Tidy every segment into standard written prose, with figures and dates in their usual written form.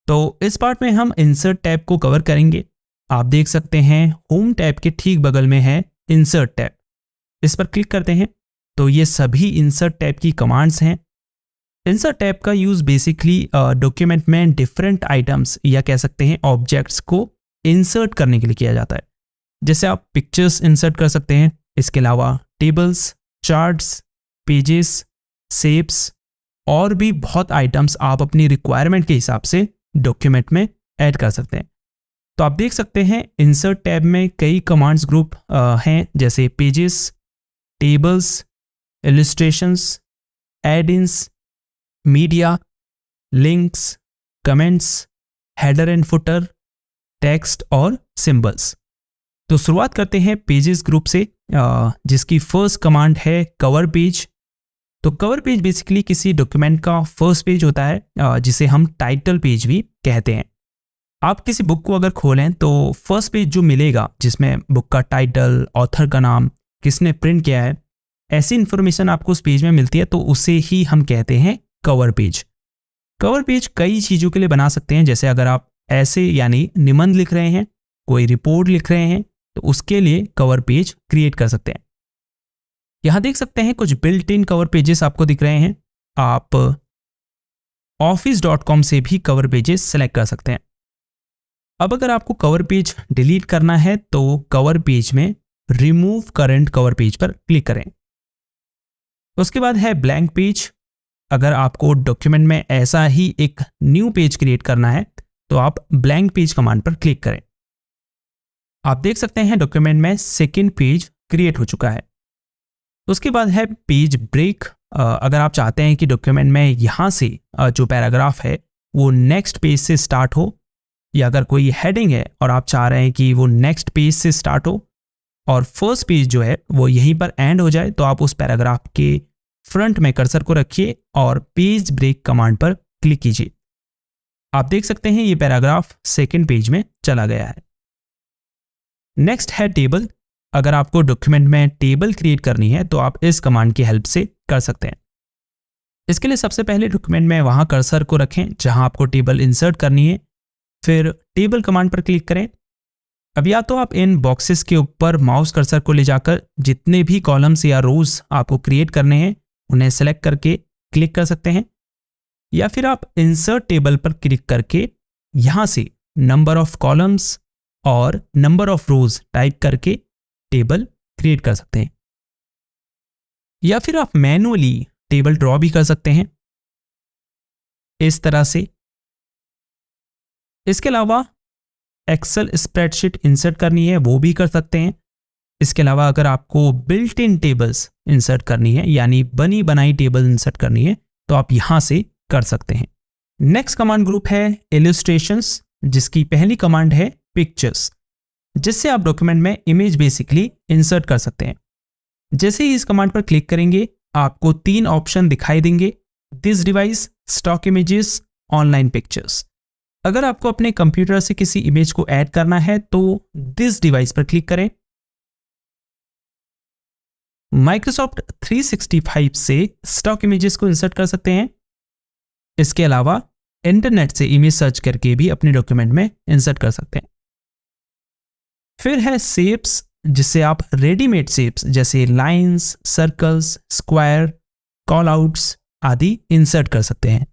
तो इस पार्ट में हम इंसर्ट टैब को कवर करेंगे। आप देख सकते हैं होम टैब के ठीक बगल में है इंसर्ट टैब। इस पर क्लिक करते हैं तो ये सभी इंसर्ट टैब की कमांड्स हैं। इंसर्ट टैब का यूज़ बेसिकली डॉक्यूमेंट में डिफरेंट आइटम्स या कह सकते हैं ऑब्जेक्ट्स को इंसर्ट करने के लिए किया जाता है। जैसे आप पिक्चर्स इंसर्ट कर सकते हैं, इसके अलावा टेबल्स, चार्ट्स, पेजेस, शेप्स और भी बहुत आइटम्स आप अपनी रिक्वायरमेंट के हिसाब से डॉक्यूमेंट में ऐड कर सकते हैं। तो आप देख सकते हैं इंसर्ट टैब में कई कमांड्स ग्रुप हैं, जैसे pages, tables, illustrations, add-ins, media, links, comments, header and footer, text और सिंबल्स। तो शुरुआत करते हैं पेजेस ग्रुप से, जिसकी फर्स्ट कमांड है कवर पेज। तो कवर पेज बेसिकली किसी डॉक्यूमेंट का फर्स्ट पेज होता है, जिसे हम टाइटल पेज भी कहते हैं। आप किसी बुक को अगर खोलें तो फर्स्ट पेज जो मिलेगा, जिसमें बुक का टाइटल, ऑथर का नाम, किसने प्रिंट किया है, ऐसी इन्फॉर्मेशन आपको उस पेज में मिलती है, तो उसे ही हम कहते हैं कवर पेज। कवर पेज कई चीज़ों के लिए बना सकते हैं, जैसे अगर आप ऐसे यानी निबंध लिख रहे हैं, कोई रिपोर्ट लिख रहे हैं, तो उसके लिए कवर पेज क्रिएट कर सकते हैं। यहाँ देख सकते हैं कुछ बिल्ट इन कवर पेजेस आपको दिख रहे हैं। आप office.com से भी कवर पेजेस सेलेक्ट कर सकते हैं। अब अगर आपको कवर पेज डिलीट करना है तो कवर पेज में रिमूव करंट कवर पेज पर क्लिक करें। उसके बाद है ब्लैंक पेज। अगर आपको डॉक्यूमेंट में ऐसा ही एक न्यू पेज क्रिएट करना है तो आप ब्लैंक पेज कमांड पर क्लिक करें। आप देख सकते हैं डॉक्यूमेंट में सेकेंड पेज क्रिएट हो चुका है। उसके बाद है पेज ब्रेक। अगर आप चाहते हैं कि डॉक्यूमेंट में यहाँ से जो पैराग्राफ है वो नेक्स्ट पेज से स्टार्ट हो, या अगर कोई हेडिंग है और आप चाह रहे हैं कि वो नेक्स्ट पेज से स्टार्ट हो और फर्स्ट पेज जो है वो यहीं पर एंड हो जाए, तो आप उस पैराग्राफ के फ्रंट में कर्सर को रखिए और पेज ब्रेक कमांड पर क्लिक कीजिए। आप देख सकते हैं ये पैराग्राफ सेकेंड पेज में चला गया है। नेक्स्ट है टेबल। अगर आपको डॉक्यूमेंट में टेबल क्रिएट करनी है तो आप इस कमांड की हेल्प से कर सकते हैं। इसके लिए सबसे पहले डॉक्यूमेंट में वहां कर्सर को रखें जहां आपको टेबल इंसर्ट करनी है, फिर टेबल कमांड पर क्लिक करें। अब या तो आप इन बॉक्सेस के ऊपर माउस कर्सर को ले जाकर जितने भी कॉलम्स या रोज आपको क्रिएट करने हैं उन्हें सेलेक्ट करके क्लिक कर सकते हैं, या फिर आप इंसर्ट टेबल पर क्लिक करके यहां से नंबर ऑफ कॉलम्स और नंबर ऑफ रोज टाइप करके टेबल क्रिएट कर सकते हैं, या फिर आप मैन्युअली टेबल ड्रॉ भी कर सकते हैं इस तरह से। इसके अलावा एक्सेल स्प्रेडशीट इंसर्ट करनी है वो भी कर सकते हैं। इसके अलावा अगर आपको बिल्ट इन टेबल्स इंसर्ट करनी है यानी बनी बनाई टेबल इंसर्ट करनी है तो आप यहां से कर सकते हैं। नेक्स्ट कमांड ग्रुप है इलस्ट्रेशंस, जिसकी पहली कमांड है पिक्चर्स, जिससे आप डॉक्यूमेंट में इमेज बेसिकली इंसर्ट कर सकते हैं। जैसे ही इस कमांड पर क्लिक करेंगे आपको 3 ऑप्शन दिखाई देंगे, this device, stock images, online pictures. अगर आपको अपने कंप्यूटर से किसी इमेज को ऐड करना है तो दिस डिवाइस पर क्लिक करें। माइक्रोसॉफ्ट 365 से स्टॉक इमेजेस को इंसर्ट कर सकते हैं। इसके अलावा इंटरनेट से इमेज सर्च करके भी अपने डॉक्यूमेंट में इंसर्ट कर सकते हैं। फिर है शेप्स, जिससे आप रेडीमेड शेप्स जैसे lines, circles, square, call outs आदि इंसर्ट कर सकते हैं।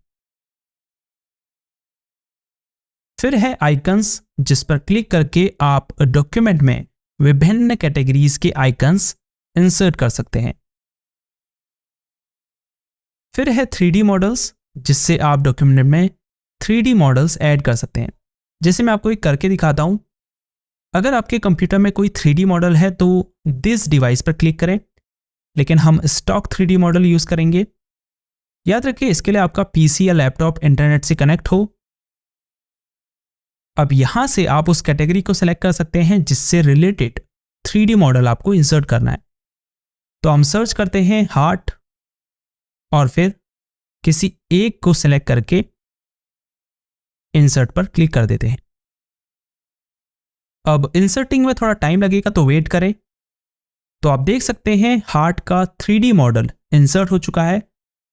फिर है आइकन्स, जिस पर क्लिक करके आप डॉक्यूमेंट में विभिन्न कैटेगरीज के आइकन्स इंसर्ट कर सकते हैं। फिर है 3D मॉडल्स, जिससे आप डॉक्यूमेंट में 3D मॉडल्स ऐड कर सकते हैं। जैसे मैं आपको एक करके दिखाता हूं। अगर आपके कंप्यूटर में कोई 3D मॉडल है तो दिस डिवाइस पर क्लिक करें, लेकिन हम स्टॉक 3D मॉडल यूज करेंगे। याद रखिए इसके लिए आपका पीसी या लैपटॉप इंटरनेट से कनेक्ट हो। अब यहां से आप उस कैटेगरी को सिलेक्ट कर सकते हैं जिससे रिलेटेड 3D मॉडल आपको इंसर्ट करना है। तो हम सर्च करते हैं हार्ट और फिर किसी एक को सिलेक्ट करके इंसर्ट पर क्लिक कर देते हैं। अब इंसर्टिंग में थोड़ा टाइम लगेगा तो वेट करें। तो आप देख सकते हैं हार्ट का 3D मॉडल इंसर्ट हो चुका है।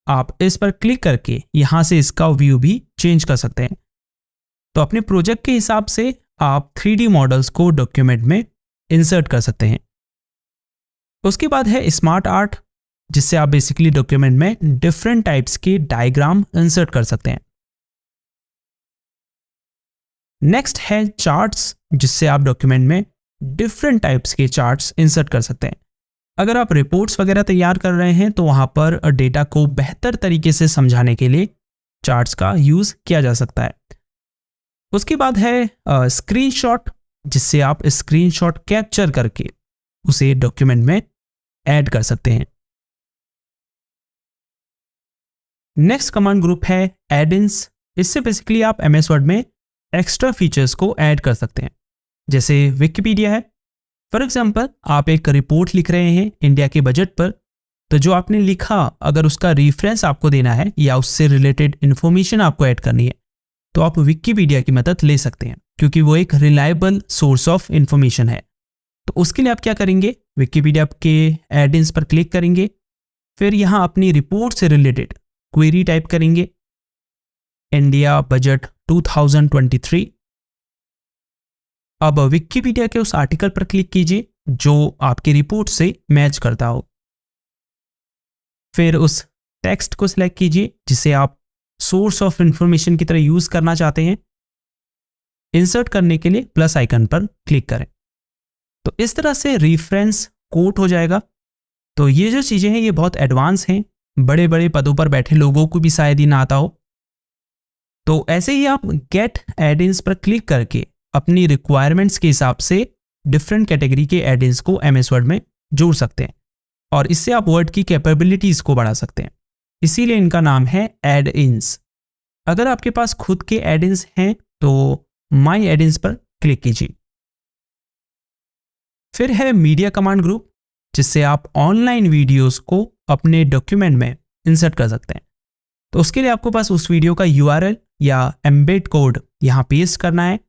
आप इस पर क्लिक करके यहां से इसका व्यू भी चेंज कर सकते हैं। तो अपने प्रोजेक्ट के हिसाब से आप 3D मॉडल्स को डॉक्यूमेंट में इंसर्ट कर सकते हैं। उसके बाद है स्मार्ट आर्ट, जिससे आप बेसिकली डॉक्यूमेंट में डिफरेंट टाइप्स के डायग्राम इंसर्ट कर सकते हैं। नेक्स्ट है चार्ट्स, जिससे आप डॉक्यूमेंट में डिफरेंट टाइप्स के चार्ट्स इंसर्ट कर सकते हैं। अगर आप रिपोर्ट्स वगैरह तैयार कर रहे हैं तो वहां पर डेटा को बेहतर तरीके से समझाने के लिए चार्ट्स का यूज किया जा सकता है। उसके बाद है स्क्रीनशॉट, जिससे आप स्क्रीनशॉट कैप्चर करके उसे डॉक्यूमेंट में ऐड कर सकते हैं। नेक्स्ट कमांड ग्रुप है एड-इन्स। इससे बेसिकली आप एमएस वर्ड में एक्स्ट्रा फीचर्स को ऐड कर सकते हैं, जैसे विकिपीडिया है। फॉर एग्जांपल, आप एक रिपोर्ट लिख रहे हैं इंडिया के बजट पर, तो जो आपने लिखा अगर उसका रेफरेंस आपको देना है या उससे रिलेटेड इंफॉर्मेशन आपको ऐड करनी है तो आप विकिपीडिया की मदद ले सकते हैं, क्योंकि वो एक रिलायबल सोर्स ऑफ इंफॉर्मेशन है। तो उसके लिए आप क्या करेंगे, विकिपीडिया के एड-इन्स पर क्लिक करेंगे, फिर यहाँ अपनी रिपोर्ट से रिलेटेड क्वेरी टाइप करेंगे, इंडिया बजट 2023। अब विकिपीडिया के उस आर्टिकल पर क्लिक कीजिए जो आपकी रिपोर्ट से मैच करता हो। फिर उस टेक्स्ट को सिलेक्ट कीजिए जिसे आप सोर्स ऑफ इंफॉर्मेशन की तरह यूज करना चाहते हैं। इंसर्ट करने के लिए प्लस आइकन पर क्लिक करें। तो इस तरह से रेफरेंस कोट हो जाएगा। तो ये जो चीजें हैं ये बहुत एडवांस हैं, बड़े बड़े पदों पर बैठे लोगों को भी शायद ही ना आता हो। तो ऐसे ही आप गेट एड-इन्स पर क्लिक करके अपनी रिक्वायरमेंट्स के हिसाब से डिफरेंट कैटेगरी के एड-इन्स को एमएस वर्ड में जोड़ सकते हैं और इससे आप वर्ड की कैपेबिलिटीज को बढ़ा सकते हैं। इसीलिए इनका नाम है एड-इन्स। अगर आपके पास खुद के एड-इन्स हैं तो माई एड-इन्स पर क्लिक कीजिए। फिर है मीडिया कमांड ग्रुप, जिससे आप ऑनलाइन वीडियोस को अपने डॉक्यूमेंट में इंसर्ट कर सकते हैं। तो उसके लिए आपको पास उस वीडियो का यूआरएल या एम्बेड कोड यहां पेस्ट करना है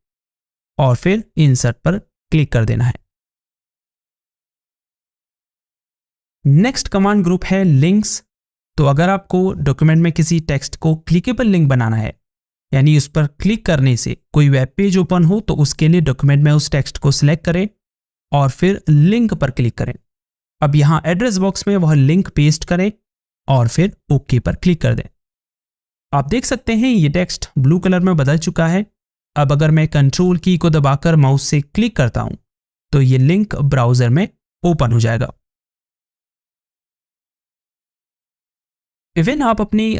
और फिर इंसर्ट पर क्लिक कर देना है। नेक्स्ट कमांड ग्रुप है लिंक्स। तो अगर आपको डॉक्यूमेंट में किसी टेक्स्ट को क्लिकेबल लिंक बनाना है, यानी उस पर क्लिक करने से कोई वेब पेज ओपन हो, तो उसके लिए डॉक्यूमेंट में उस टेक्स्ट को सिलेक्ट करें और फिर लिंक पर क्लिक करें। अब यहां एड्रेस बॉक्स में वह लिंक पेस्ट करें और फिर ओके पर क्लिक कर दें। आप देख सकते हैं ये टेक्स्ट ब्लू कलर में बदल चुका है। अब अगर मैं कंट्रोल की को दबाकर माउस से क्लिक करता हूं तो ये लिंक ब्राउजर में ओपन हो जाएगा। इवन आप अपनी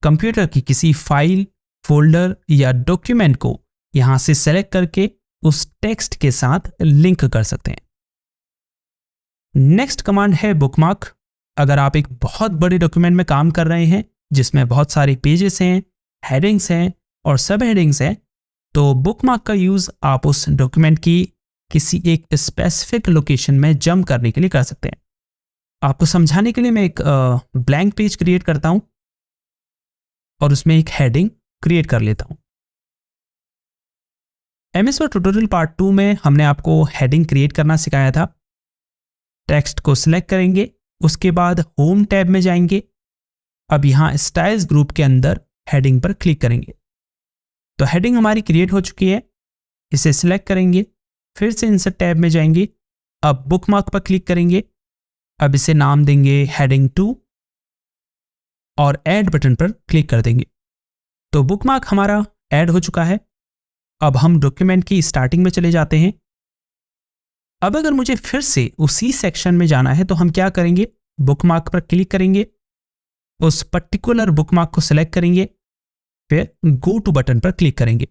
कंप्यूटर की किसी फाइल, फोल्डर या डॉक्यूमेंट को यहां से सेलेक्ट करके उस टेक्स्ट के साथ लिंक कर सकते हैं। नेक्स्ट कमांड है बुकमार्क। अगर आप एक बहुत बड़े डॉक्यूमेंट में काम कर रहे हैं जिसमें बहुत सारे पेजेस हैं, हेडिंग्स हैं और सब हेडिंग्स हैं, तो बुकमार्क का यूज आप उस डॉक्यूमेंट की किसी एक स्पेसिफिक लोकेशन में जंप करने के लिए कर सकते हैं। आपको समझाने के लिए मैं एक ब्लैंक पेज क्रिएट करता हूं और उसमें एक हेडिंग क्रिएट कर लेता हूं। एमएस वर्ड ट्यूटोरियल पार्ट 2 में हमने आपको हेडिंग क्रिएट करना सिखाया था। टेक्स्ट को सिलेक्ट करेंगे, उसके बाद होम टैब में जाएंगे। अब यहां स्टाइल्स ग्रुप के अंदर हेडिंग पर क्लिक करेंगे। तो हेडिंग हमारी क्रिएट हो चुकी है। इसे सिलेक्ट करेंगे, फिर से इंसर्ट टैब में जाएंगे। अब बुकमार्क पर क्लिक करेंगे। अब इसे नाम देंगे हेडिंग 2 और ऐड बटन पर क्लिक कर देंगे। तो बुकमार्क हमारा ऐड हो चुका है। अब हम डॉक्यूमेंट की स्टार्टिंग में चले जाते हैं। अब अगर मुझे फिर से उसी सेक्शन में जाना है तो हम क्या करेंगे, बुकमार्क पर क्लिक करेंगे, उस पर्टिकुलर बुकमार्क को सिलेक्ट करेंगे, फिर गो टू बटन पर क्लिक करेंगे।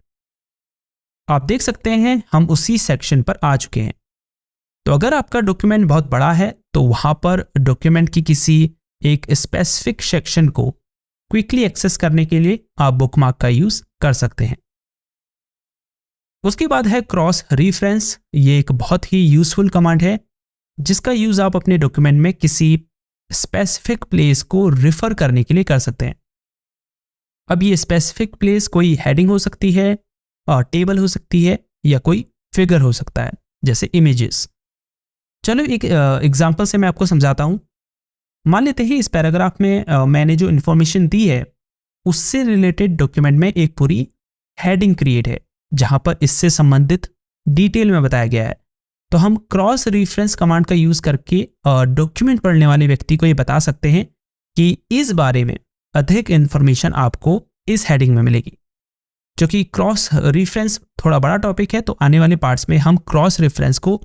आप देख सकते हैं हम उसी सेक्शन पर आ चुके हैं। तो अगर आपका डॉक्यूमेंट बहुत बड़ा है तो वहां पर डॉक्यूमेंट की किसी एक स्पेसिफिक सेक्शन को क्विकली एक्सेस करने के लिए आप बुकमार्क का यूज कर सकते हैं। उसके बाद है क्रॉस रेफरेंस। ये एक बहुत ही यूजफुल कमांड है जिसका यूज आप अपने डॉक्यूमेंट में किसी स्पेसिफिक प्लेस को रेफर करने के लिए कर सकते हैं। अब ये स्पेसिफिक प्लेस कोई हेडिंग हो सकती है, और टेबल हो सकती है, या कोई फिगर हो सकता है जैसे इमेजेस। चलो एक एग्जांपल से मैं आपको समझाता हूं। मान लेते हैं इस पैराग्राफ में मैंने जो इन्फॉर्मेशन दी है उससे रिलेटेड डॉक्यूमेंट में एक पूरी हेडिंग क्रिएट है जहां पर इससे संबंधित डिटेल में बताया गया है। तो हम क्रॉस रेफरेंस कमांड का यूज करके डॉक्यूमेंट पढ़ने वाले व्यक्ति को ये बता सकते हैं कि इस बारे में अधिक इंफॉर्मेशन आपको इस हेडिंग में मिलेगी। जो कि क्रॉस रेफरेंस थोड़ा बड़ा टॉपिक है, तो आने वाले पार्ट्स में हम क्रॉस रेफरेंस को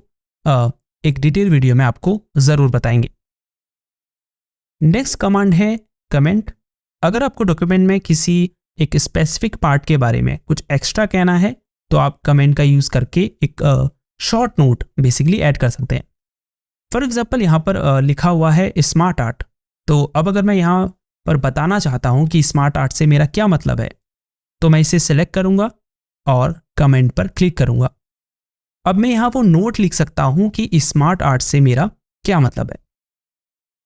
एक डिटेल वीडियो में आपको जरूर बताएंगे। नेक्स्ट कमांड है कमेंट। अगर आपको डॉक्यूमेंट में किसी एक स्पेसिफिक पार्ट के बारे में कुछ एक्स्ट्रा कहना है तो आप कमेंट का यूज करके एक शॉर्ट नोट बेसिकली ऐड कर सकते हैं। फॉर एग्जांपल यहाँ पर लिखा हुआ है स्मार्ट आर्ट। तो अब अगर मैं यहाँ पर बताना चाहता हूँ कि स्मार्ट आर्ट से मेरा क्या मतलब है, तो मैं इसे सिलेक्ट करूँगा और कमेंट पर क्लिक करूँगा। अब मैं यहाँ वो नोट लिख सकता हूँ कि स्मार्ट आर्ट से मेरा क्या मतलब है।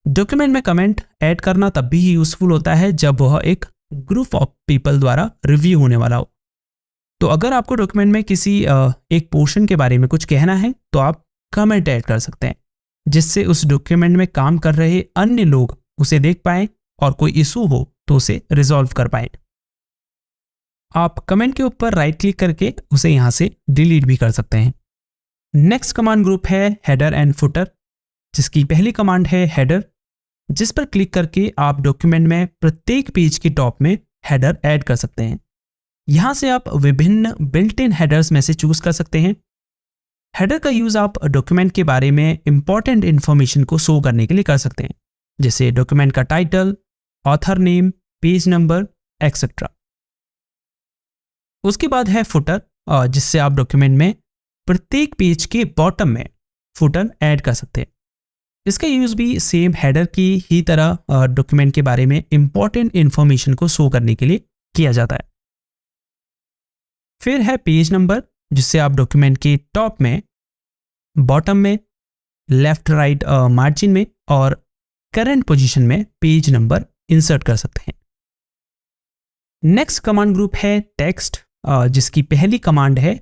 डॉक्यूमेंट में कमेंट ऐड करना तब भी यूजफुल होता है जब वह एक ग्रुप ऑफ पीपल द्वारा रिव्यू होने वाला हो। तो अगर आपको डॉक्यूमेंट में किसी एक पोर्शन के बारे में कुछ कहना है तो आप कमेंट ऐड कर सकते हैं, जिससे उस डॉक्यूमेंट में काम कर रहे अन्य लोग उसे देख पाएं और कोई इशू हो तो उसे रिजॉल्व कर पाएं। आप कमेंट के ऊपर राइट क्लिक करके उसे यहां से डिलीट भी कर सकते हैं। नेक्स्ट कमांड ग्रुप है हेडर एंड फुटर, जिसकी पहली कमांड है हेडर, जिस पर क्लिक करके आप डॉक्यूमेंट में प्रत्येक पेज के टॉप में हेडर ऐड कर सकते हैं। यहां से आप विभिन्न बिल्ट इन हेडर्स में से चूज कर सकते हैं। हेडर का यूज आप डॉक्यूमेंट के बारे में इंपॉर्टेंट इंफॉर्मेशन को शो करने के लिए कर सकते हैं, जैसे डॉक्यूमेंट का title, author name, page number etcetera. उसके बाद है फुटर, जिससे आप डॉक्यूमेंट में प्रत्येक पेज के बॉटम में फुटर ऐड कर सकते हैं। इसका यूज भी सेम हेडर की ही तरह डॉक्यूमेंट के बारे में इंपॉर्टेंट इंफॉर्मेशन को शो करने के लिए किया जाता है। फिर है पेज नंबर, जिससे आप डॉक्यूमेंट के टॉप में, बॉटम में, लेफ्ट राइट मार्जिन में और करंट पोजीशन में पेज नंबर इंसर्ट कर सकते हैं। नेक्स्ट कमांड ग्रुप है टेक्स्ट, जिसकी पहली कमांड है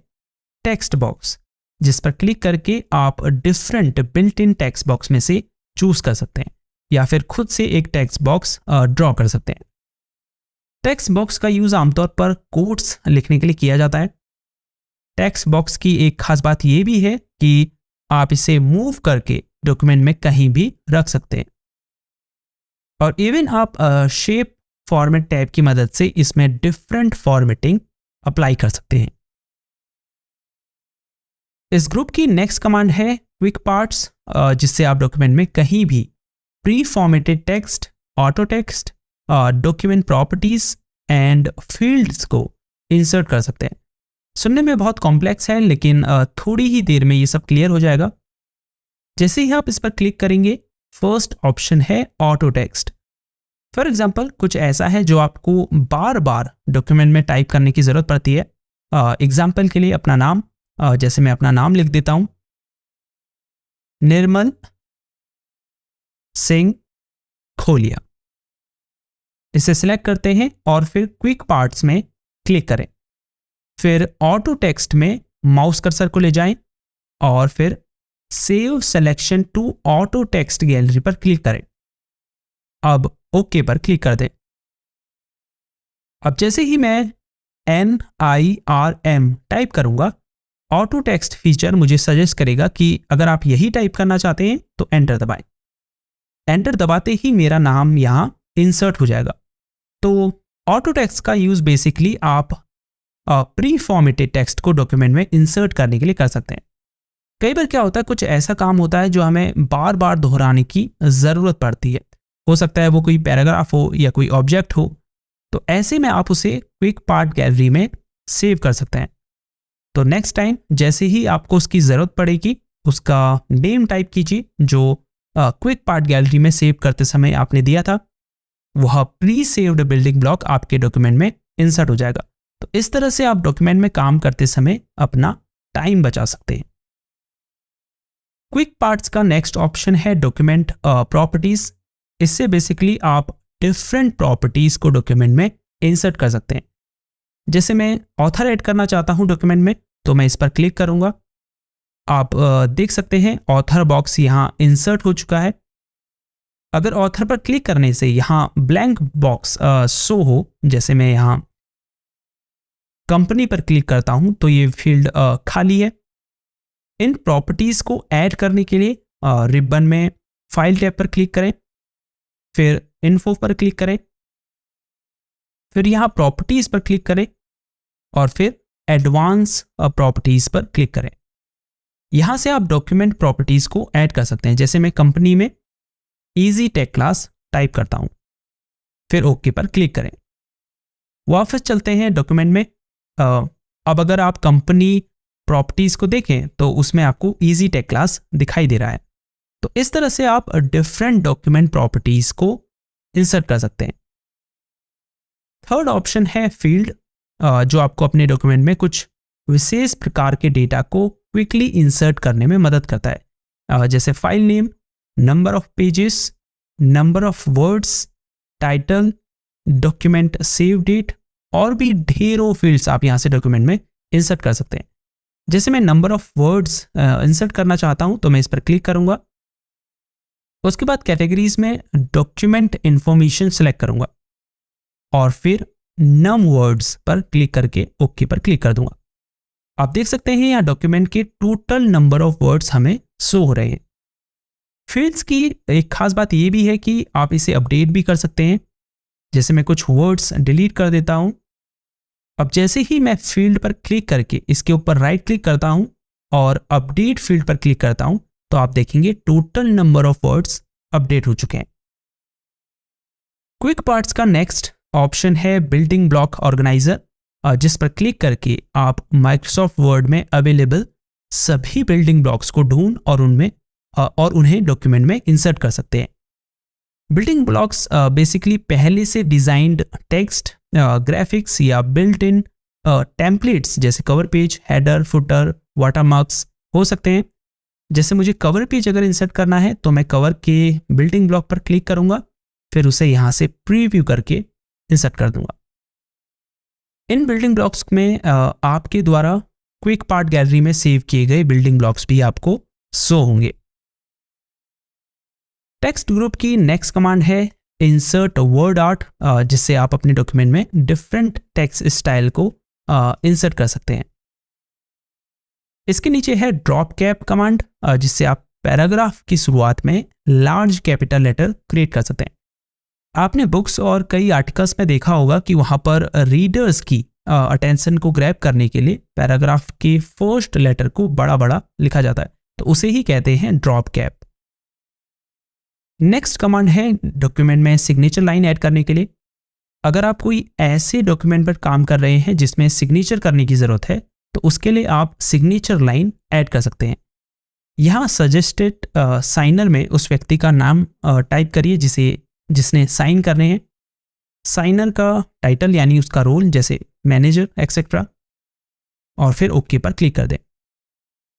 टेक्स्ट बॉक्स, जिस पर क्लिक करके आप different built in text box में से चूज कर सकते हैं या फिर खुद से एक टेक्स्ट बॉक्स ड्रॉ कर सकते हैं। टेक्स्ट बॉक्स का यूज आमतौर पर कोट्स लिखने के लिए किया जाता है। टेक्स्ट बॉक्स की एक खास बात यह भी है कि आप इसे मूव करके डॉक्यूमेंट में कहीं भी रख सकते हैं और इवन आप शेप फॉर्मेट टैब की मदद से इसमें डिफरेंट फॉर्मेटिंग अप्लाई कर सकते हैं। इस ग्रुप की नेक्स्ट कमांड है क्विक पार्ट्स, जिससे आप डॉक्यूमेंट में कहीं भी pre formatted text, auto text, document properties and fields को इंसर्ट कर सकते हैं। सुनने में बहुत कॉम्प्लेक्स है, लेकिन थोड़ी ही देर में ये सब क्लियर हो जाएगा। जैसे ही आप इस पर क्लिक करेंगे, फर्स्ट ऑप्शन है ऑटो टेक्स्ट। फॉर एग्जाम्पल कुछ ऐसा है जो आपको बार बार डॉक्यूमेंट में टाइप करने की जरूरत पड़ती है। एग्जाम्पल के लिए अपना नाम, जैसे मैं अपना नाम लिख देता हूं, निर्मल सिंह खोलिया। इसे सिलेक्ट करते हैं और फिर क्विक पार्ट्स में क्लिक करें। फिर ऑटो टेक्स्ट में माउस कर्सर को ले जाएं और फिर save selection to auto text gallery पर क्लिक करें। अब ओके पर क्लिक कर दें। अब जैसे ही मैं NIRM टाइप करूंगा, ऑटो टेक्स्ट फीचर मुझे सजेस्ट करेगा कि अगर आप यही टाइप करना चाहते हैं तो एंटर दबाएं। एंटर दबाते ही मेरा नाम यहां इंसर्ट हो जाएगा। तो ऑटो टेक्स्ट का यूज बेसिकली आप प्री फॉर्मेटेड टेक्स्ट को डॉक्यूमेंट में इंसर्ट करने के लिए कर सकते हैं। कई बार क्या होता है, कुछ ऐसा काम होता है जो हमें बार बार दोहराने की जरूरत पड़ती है। हो सकता है वो कोई पैराग्राफ हो या कोई ऑब्जेक्ट हो, तो ऐसे में आप उसे क्विक पार्ट गैलरी में सेव कर सकते हैं। तो नेक्स्ट टाइम जैसे ही आपको उसकी ज़रूरत पड़ेगी, उसका नेम टाइप कीजिए जो क्विक पार्ट गैलरी में सेव करते समय आपने दिया था, वह प्री सेव्ड बिल्डिंग ब्लॉक आपके डॉक्यूमेंट में इंसर्ट हो जाएगा। तो इस तरह से आप डॉक्यूमेंट में काम करते समय अपना टाइम बचा सकते हैं। क्विक पार्ट्स का नेक्स्ट ऑप्शन है डॉक्यूमेंट प्रॉपर्टीज। इससे बेसिकली आप डिफरेंट प्रॉपर्टीज को डॉक्यूमेंट में इंसर्ट कर सकते हैं। जैसे मैं ऑथर ऐड करना चाहता हूं डॉक्यूमेंट में, तो मैं इस पर क्लिक करूंगा। आप देख सकते हैं ऑथर बॉक्स यहां इंसर्ट हो चुका है। अगर ऑथर पर क्लिक करने से यहां ब्लैंक बॉक्स शो हो, जैसे मैं यहां कंपनी पर क्लिक करता हूं तो ये फील्ड खाली है। इन प्रॉपर्टीज को ऐड करने के लिए रिबन में फाइल टैब पर क्लिक करें, फिर इन्फो पर क्लिक करें, फिर यहाँ प्रॉपर्टीज पर क्लिक करें और फिर एडवांस प्रॉपर्टीज पर क्लिक करें। यहां से आप डॉक्यूमेंट प्रॉपर्टीज को ऐड कर सकते हैं। जैसे मैं कंपनी में इजी टेक क्लास टाइप करता हूं, फिर ओके पर क्लिक करें। वापस चलते हैं डॉक्यूमेंट में। अब अगर आप कंपनी प्रॉपर्टीज को देखें तो उसमें आपको इजी टेक क्लास दिखाई दे रहा है। तो इस तरह से आप डिफरेंट डॉक्यूमेंट प्रॉपर्टीज को इंसर्ट कर सकते हैं। थर्ड ऑप्शन है फील्ड, जो आपको अपने डॉक्यूमेंट में कुछ विशेष प्रकार के डेटा को क्विकली इंसर्ट करने में मदद करता है। जैसे file name, number of pages, number of words, title, document save date और भी ढेरों फील्ड्स आप यहां से डॉक्यूमेंट में इंसर्ट कर सकते हैं। जैसे मैं नंबर ऑफ वर्ड्स इंसर्ट करना चाहता हूं तो मैं इस पर क्लिक करूंगा। उसके बाद कैटेगरीज में डॉक्यूमेंट इंफॉर्मेशन सेलेक्ट करूंगा और फिर नम वर्ड्स पर क्लिक करके ओके पर क्लिक कर दूंगा। आप देख सकते हैं यहाँ डॉक्यूमेंट के टोटल नंबर ऑफ वर्ड्स हमें शो हो रहे हैं। फील्ड्स की एक खास बात यह भी है कि आप इसे अपडेट भी कर सकते हैं। जैसे मैं कुछ वर्ड्स डिलीट कर देता हूं। अब जैसे ही मैं फील्ड पर क्लिक करके इसके ऊपर राइट क्लिक करता हूं और अपडेट फील्ड पर क्लिक करता हूं तो आप देखेंगे total number of words update हो चुके हैं। क्विक पार्ट्स का नेक्स्ट ऑप्शन है बिल्डिंग ब्लॉक ऑर्गेनाइजर, जिस पर क्लिक करके आप माइक्रोसॉफ्ट वर्ड में अवेलेबल सभी बिल्डिंग ब्लॉक्स को ढूंढ और उन्हें डॉक्यूमेंट में इंसर्ट कर सकते हैं। बिल्डिंग ब्लॉक्स बेसिकली पहले से डिजाइंड टेक्स्ट, ग्राफिक्स या बिल्ट इन टेम्पलेट्स जैसे cover page, header, footer, watermarks हो सकते हैं। जैसे मुझे कवर पेज अगर इंसर्ट करना है तो मैं कवर के बिल्डिंग ब्लॉक पर क्लिक करूंगा, फिर उसे यहां से प्रीव्यू करके इंसर्ट कर दूंगा। इन बिल्डिंग ब्लॉक्स में आपके द्वारा क्विक पार्ट गैलरी में सेव किए गए बिल्डिंग ब्लॉक्स भी आपको शो होंगे। टेक्स्ट ग्रुप की नेक्स्ट कमांड है इंसर्ट वर्ड आर्ट, जिससे आप अपने डॉक्यूमेंट में डिफरेंट टेक्स्ट स्टाइल को इंसर्ट कर सकते हैं। इसके नीचे है ड्रॉप कैप कमांड, जिससे आप पैराग्राफ की शुरुआत में लार्ज कैपिटल लेटर क्रिएट कर सकते हैं। आपने बुक्स और कई आर्टिकल्स में देखा होगा कि वहां पर रीडर्स की अटेंशन को ग्रैब करने के लिए पैराग्राफ के फर्स्ट लेटर को बड़ा बड़ा लिखा जाता है, तो उसे ही कहते हैं ड्रॉप कैप। नेक्स्ट कमांड है डॉक्यूमेंट में सिग्नेचर लाइन ऐड करने के लिए। अगर आप कोई ऐसे डॉक्यूमेंट पर काम कर रहे हैं जिसमें सिग्नेचर करने की जरूरत है तो उसके लिए आप सिग्नेचर लाइन ऐड कर सकते हैं। यहाँ सजेस्टेड साइनर में उस व्यक्ति का नाम टाइप करिए जिसने साइन करने हैं, साइनर का टाइटल यानी उसका रोल जैसे मैनेजर एक्सेट्रा, और फिर ओके पर क्लिक कर दें।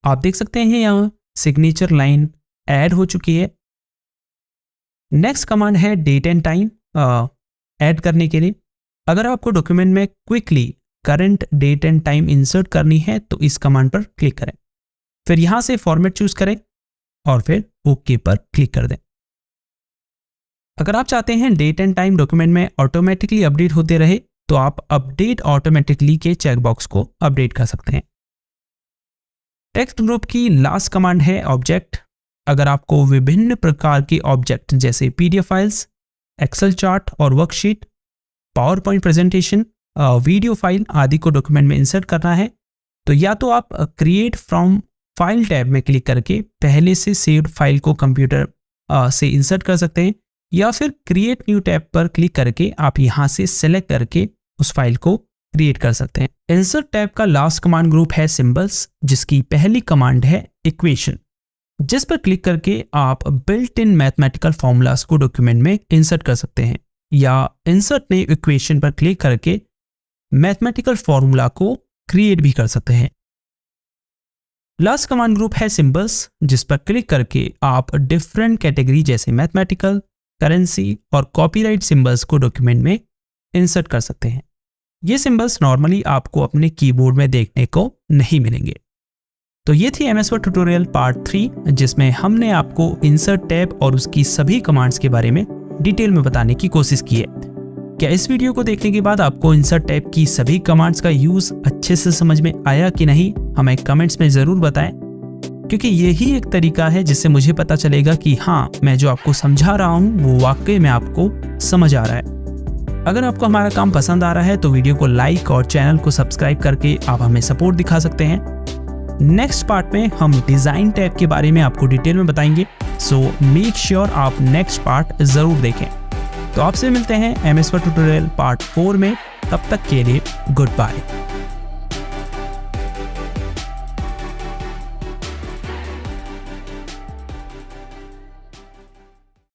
आप देख सकते हैं यहाँ सिग्नेचर लाइन ऐड हो चुकी है। नेक्स्ट कमांड है डेट एंड टाइम ऐड करने के लिए। अगर आपको डॉक्यूमेंट में quickly current date and time insert करनी है तो इस कमांड पर क्लिक करें, फिर यहां से फॉर्मेट चूज करें और फिर ओके पर क्लिक कर दें। अगर आप चाहते हैं डेट एंड टाइम डॉक्यूमेंट में ऑटोमेटिकली अपडेट होते रहे तो आप अपडेट ऑटोमेटिकली के चेकबॉक्स को अपडेट कर सकते हैं। टेक्स्ट ग्रुप की लास्ट कमांड है ऑब्जेक्ट। अगर आपको विभिन्न प्रकार के ऑब्जेक्ट जैसे पीडीएफ फाइल्स, एक्सेल चार्ट और worksheet, power point presentation, video file आदि को डॉक्यूमेंट में इंसर्ट करना है तो या तो आप क्रिएट फ्रॉम फाइल टैब में क्लिक करके पहले से सेव्ड फाइल को कंप्यूटर से इंसर्ट कर सकते हैं, या फिर क्रिएट न्यू टैब पर क्लिक करके आप यहां से सेलेक्ट करके उस फाइल को क्रिएट कर सकते हैं। इंसर्ट टैब का लास्ट कमांड ग्रुप है सिंबल्स, जिसकी पहली कमांड है इक्वेशन, जिस पर क्लिक करके आप बिल्ट इन मैथमेटिकल फॉर्मूलाज को डॉक्यूमेंट में इंसर्ट कर सकते हैं, या इंसर्ट ने इक्वेशन पर क्लिक करके मैथमेटिकल फॉर्मूला को क्रिएट भी कर सकते हैं। लास्ट कमांड ग्रुप है सिंबल्स, जिस पर क्लिक करके आप डिफरेंट कैटेगरी जैसे मैथमेटिकल, करेंसी और कॉपीराइट सिंबल्स को डॉक्यूमेंट में इंसर्ट कर सकते हैं। ये सिंबल्स नॉर्मली आपको अपने कीबोर्ड में देखने को नहीं मिलेंगे। तो ये थी MS वर्ड ट्यूटोरियल पार्ट 3, जिसमें हमने आपको इंसर्ट टैब और उसकी सभी कमांड्स के बारे में डिटेल में बताने की कोशिश की है। क्या इस वीडियो को देखने के बाद आपको इंसर्ट टैब की सभी कमांड्स का यूज अच्छे से समझ में आया कि नहीं, हमें कमेंट्स में जरूर बताएं, क्योंकि यही एक तरीका है जिससे मुझे पता चलेगा कि हाँ, मैं जो आपको समझा रहा हूँ वो वाकई में आपको समझ आ रहा है। अगर आपको हमारा काम पसंद आ रहा है तो वीडियो को लाइक और चैनल को सब्सक्राइब करके आप हमें सपोर्ट दिखा सकते हैं। नेक्स्ट पार्ट में हम डिजाइन टैब के बारे में आपको डिटेल में बताएंगे, सो मेक श्योर आप नेक्स्ट पार्ट जरूर देखें। तो आपसे मिलते हैं MS वर्ड ट्यूटोरियल पार्ट 4 में। तब तक के लिए गुड बाय।